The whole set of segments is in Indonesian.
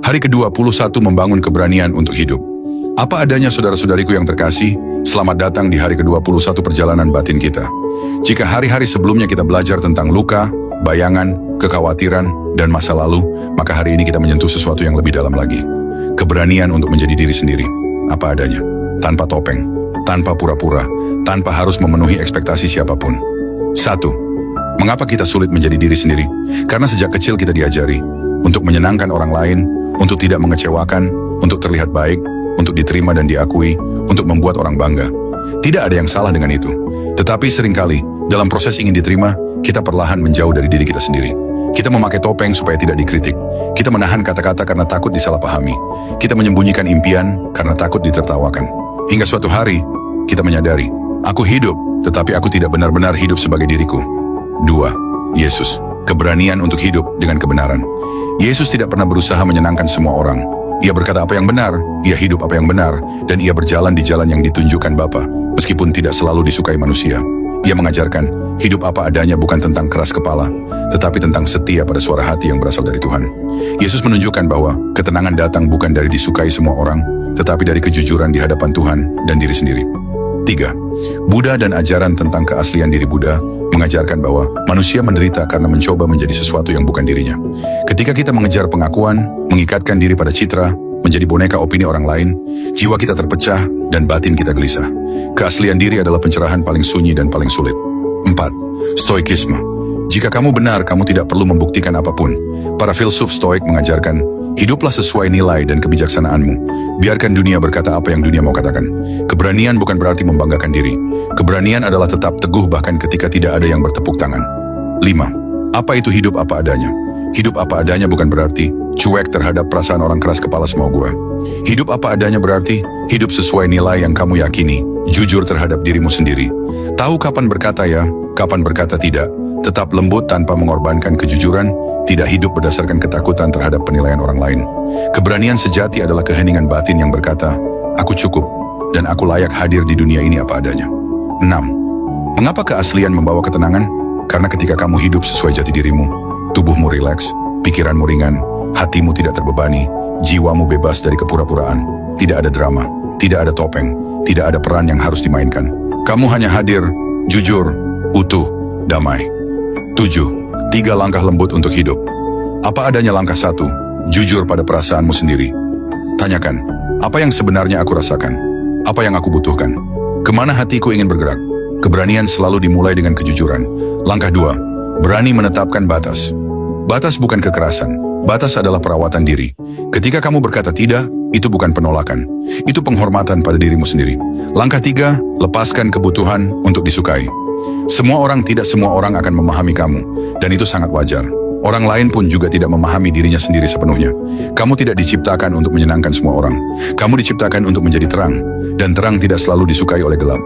Hari ke-21 membangun keberanian untuk hidup. Apa adanya saudara-saudariku yang terkasih, selamat datang di hari ke-21 perjalanan batin kita. Jika hari-hari sebelumnya kita belajar tentang luka, bayangan, kekhawatiran, dan masa lalu, maka hari ini kita menyentuh sesuatu yang lebih dalam lagi. Keberanian untuk menjadi diri sendiri, apa adanya, tanpa topeng, tanpa pura-pura, tanpa harus memenuhi ekspektasi siapapun. 1. Mengapa kita sulit menjadi diri sendiri? Karena sejak kecil kita diajari untuk menyenangkan orang lain, untuk tidak mengecewakan, untuk terlihat baik, untuk diterima dan diakui, untuk membuat orang bangga. Tidak ada yang salah dengan itu. Tetapi seringkali, dalam proses ingin diterima, kita perlahan menjauh dari diri kita sendiri. Kita memakai topeng supaya tidak dikritik. Kita menahan kata-kata karena takut disalahpahami. Kita menyembunyikan impian karena takut ditertawakan. Hingga suatu hari, kita menyadari, aku hidup, tetapi aku tidak benar-benar hidup sebagai diriku. 2. Yesus, keberanian untuk hidup dengan kebenaran. Yesus tidak pernah berusaha menyenangkan semua orang. Ia berkata apa yang benar, ia hidup apa yang benar, dan ia berjalan di jalan yang ditunjukkan Bapa, meskipun tidak selalu disukai manusia. Ia mengajarkan, hidup apa adanya bukan tentang keras kepala, tetapi tentang setia pada suara hati yang berasal dari Tuhan. Yesus menunjukkan bahwa ketenangan datang bukan dari disukai semua orang, tetapi dari kejujuran di hadapan Tuhan dan diri sendiri. 3. Buddha dan ajaran tentang keaslian diri Buddha mengajarkan bahwa manusia menderita karena mencoba menjadi sesuatu yang bukan dirinya. Ketika kita mengejar pengakuan, mengikatkan diri pada citra, menjadi boneka opini orang lain, jiwa kita terpecah dan batin kita gelisah. Keaslian diri adalah pencerahan paling sunyi dan paling sulit. 4. Stoikisme. Jika kamu benar, kamu tidak perlu membuktikan apapun. Para filsuf Stoik mengajarkan, hiduplah sesuai nilai dan kebijaksanaanmu. Biarkan dunia berkata apa yang dunia mau katakan. Keberanian bukan berarti membanggakan diri. Keberanian adalah tetap teguh bahkan ketika tidak ada yang bertepuk tangan. 5. Apa itu hidup apa adanya? Hidup apa adanya bukan berarti cuek terhadap perasaan orang keras kepala semau gua. Hidup apa adanya berarti hidup sesuai nilai yang kamu yakini, jujur terhadap dirimu sendiri. Tahu kapan berkata ya, kapan berkata tidak, tetap lembut tanpa mengorbankan kejujuran, tidak hidup berdasarkan ketakutan terhadap penilaian orang lain. Keberanian sejati adalah keheningan batin yang berkata, aku cukup, dan aku layak hadir di dunia ini apa adanya. 6. Mengapa keaslian membawa ketenangan? Karena ketika kamu hidup sesuai jati dirimu, tubuhmu rileks, pikiranmu ringan, hatimu tidak terbebani, jiwamu bebas dari kepura-puraan, tidak ada drama, tidak ada topeng, tidak ada peran yang harus dimainkan. Kamu hanya hadir, jujur, utuh, damai. 7. 3 langkah lembut untuk hidup. Apa adanya langkah 1, jujur pada perasaanmu sendiri. Tanyakan, apa yang sebenarnya aku rasakan? Apa yang aku butuhkan? Kemana hatiku ingin bergerak? Keberanian selalu dimulai dengan kejujuran. Langkah 2, berani menetapkan batas. Batas bukan kekerasan, batas adalah perawatan diri. Ketika kamu berkata tidak, itu bukan penolakan. Itu penghormatan pada dirimu sendiri. Langkah 3, lepaskan kebutuhan untuk disukai. Tidak semua orang akan memahami kamu, dan itu sangat wajar. Orang lain pun juga tidak memahami dirinya sendiri sepenuhnya. Kamu tidak diciptakan untuk menyenangkan semua orang. Kamu diciptakan untuk menjadi terang, dan terang tidak selalu disukai oleh gelap.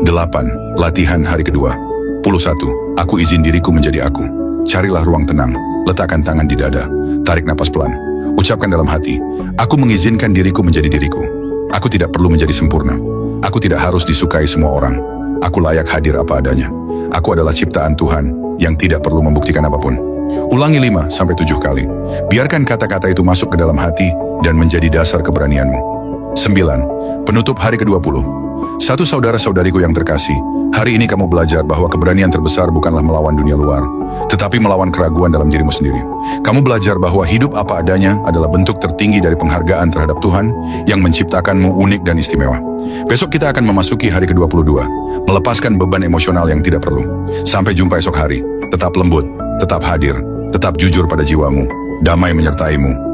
8. Latihan hari kedua. 11. Aku izin diriku menjadi aku. Carilah ruang tenang, letakkan tangan di dada, tarik napas pelan. Ucapkan dalam hati, aku mengizinkan diriku menjadi diriku. Aku tidak perlu menjadi sempurna. Aku tidak harus disukai semua orang. Aku layak hadir apa adanya. Aku adalah ciptaan Tuhan yang tidak perlu membuktikan apapun. Ulangi 5-7 kali. Biarkan kata-kata itu masuk ke dalam hati dan menjadi dasar keberanianmu. 9. Penutup hari ke-20. Satu saudara-saudariku yang terkasih, hari ini kamu belajar bahwa keberanian terbesar bukanlah melawan dunia luar, tetapi melawan keraguan dalam dirimu sendiri. Kamu belajar bahwa hidup apa adanya adalah bentuk tertinggi dari penghargaan terhadap Tuhan yang menciptakanmu unik dan istimewa. Besok kita akan memasuki hari ke-22, melepaskan beban emosional yang tidak perlu. Sampai jumpa esok hari, tetap lembut, tetap hadir, tetap jujur pada jiwamu, damai menyertaimu.